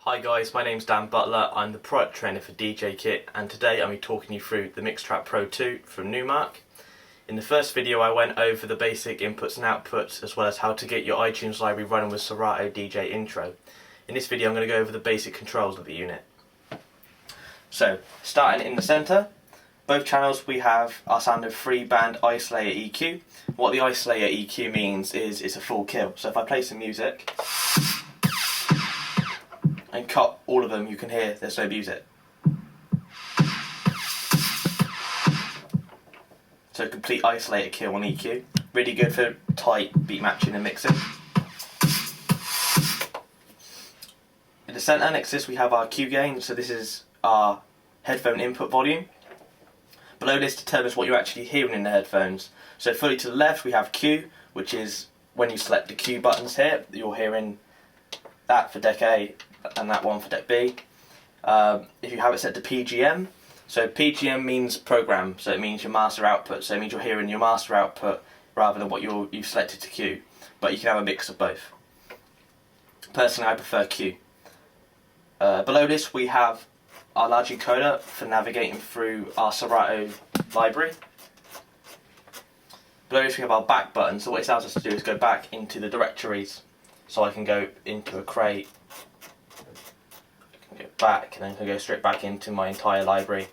Hi guys, my name's Dan Butler, I'm the product trainer for DJKIT, and today I'm talking you through the Mixtrack Pro II from Numark. In the first video I went over the basic inputs and outputs as well as how to get your iTunes library running with Serato DJ Intro. In this video I'm going to go over the basic controls of the unit. So, starting in the centre, both channels we have our standard 3-band isolator EQ. What the isolator EQ means is it's a full kill. So if I play some music and cut all of them, you can hear there's no music. So complete isolated kill on EQ. Really good for tight beat matching and mixing. In the centre next to this we have our Q gain, so this is our headphone input volume. Below this determines what you're actually hearing in the headphones. So fully to the left we have Q, which is when you select the Q buttons here, you're hearing that for deck A and that one for deck B. If you have it set to PGM, so PGM means program, so it means your master output, so it means you're hearing your master output rather than what you've selected to Q, but you can have a mix of both. Personally I prefer Q. Below this we have our large encoder for navigating through our Serato library. Below this we have our back button, so what it allows us to do is go back into the directories. So I can go into a crate, I can go back, and then I can go straight back into my entire library.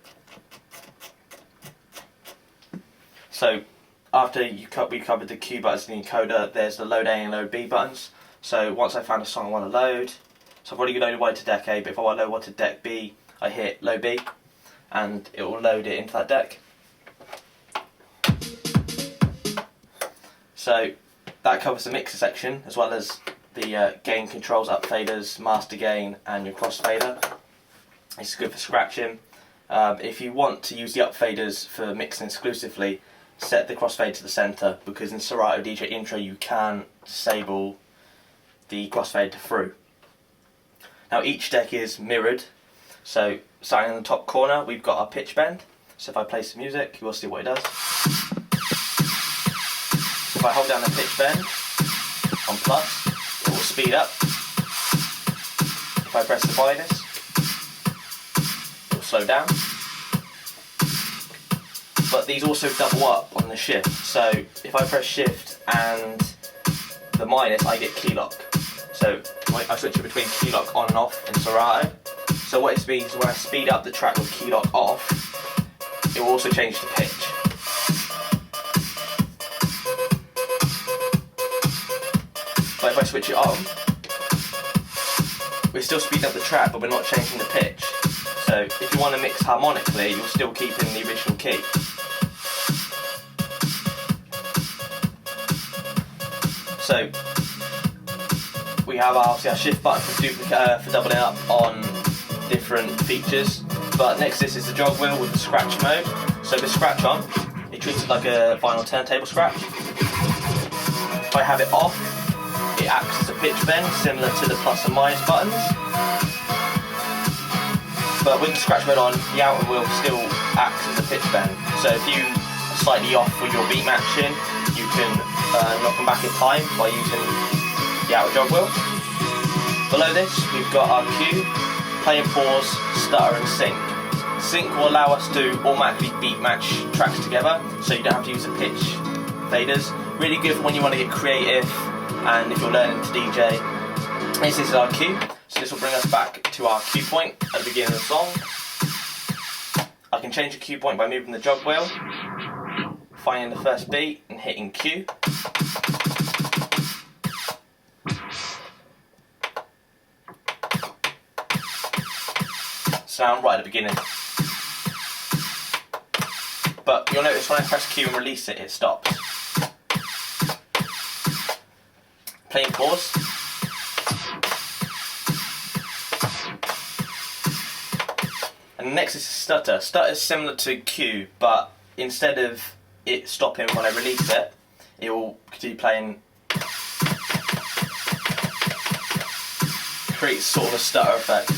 So after we covered the Q buttons in the encoder, there's the load A and load B buttons. So once I found a song I want to load, so I've already loaded one to deck A, but if I want to load one to deck B, I hit load B and it will load it into that deck. So that covers the mixer section as well as the gain controls, up faders, master gain and your crossfader. It's good for scratching. If you want to use the up faders for mixing exclusively, set the crossfader to the centre, because in Serato DJ Intro you can disable the crossfader to through. Now each deck is mirrored, so starting in the top corner we've got our pitch bend. So if I play some music you will see what it does. If I hold down the pitch bend on plus, it will speed up. If I press the minus, it will slow down. But these also double up on the shift. So if I press shift and the minus, I get key lock. So I switch it between key lock on and off in Serato. So what it means is when I speed up the track with key lock off, it will also change the pitch. But if I switch it on, we're still speeding up the track, but we're not changing the pitch. So if you want to mix harmonically, you'll still keep in the original key. So we have our shift button for doubling up on different features. But next to this is the jog wheel with the scratch mode. So the scratch on, it treats it like a vinyl turntable scratch. If I have it off, it acts as a pitch bend, similar to the plus and minus buttons. But with the scratch mode on, the outer wheel still acts as a pitch bend. So if you are slightly off with your beat matching, you can knock them back in time by using the outer jog wheel. Below this, we've got our cue, play and pause, stutter and sync. Sync will allow us to automatically beat match tracks together, so you don't have to use the pitch faders. Really good for when you want to get creative and if you're learning to DJ. This is our cue, so this will bring us back to our cue point at the beginning of the song. I can change the cue point by moving the jog wheel, finding the first beat and hitting cue. Sound right at the beginning. But you'll notice when I press Q and release it, it stops. Play and pause. And next is stutter. Stutter is similar to Q, but instead of it stopping when I release it, it will continue playing. Creates sort of a stutter effect.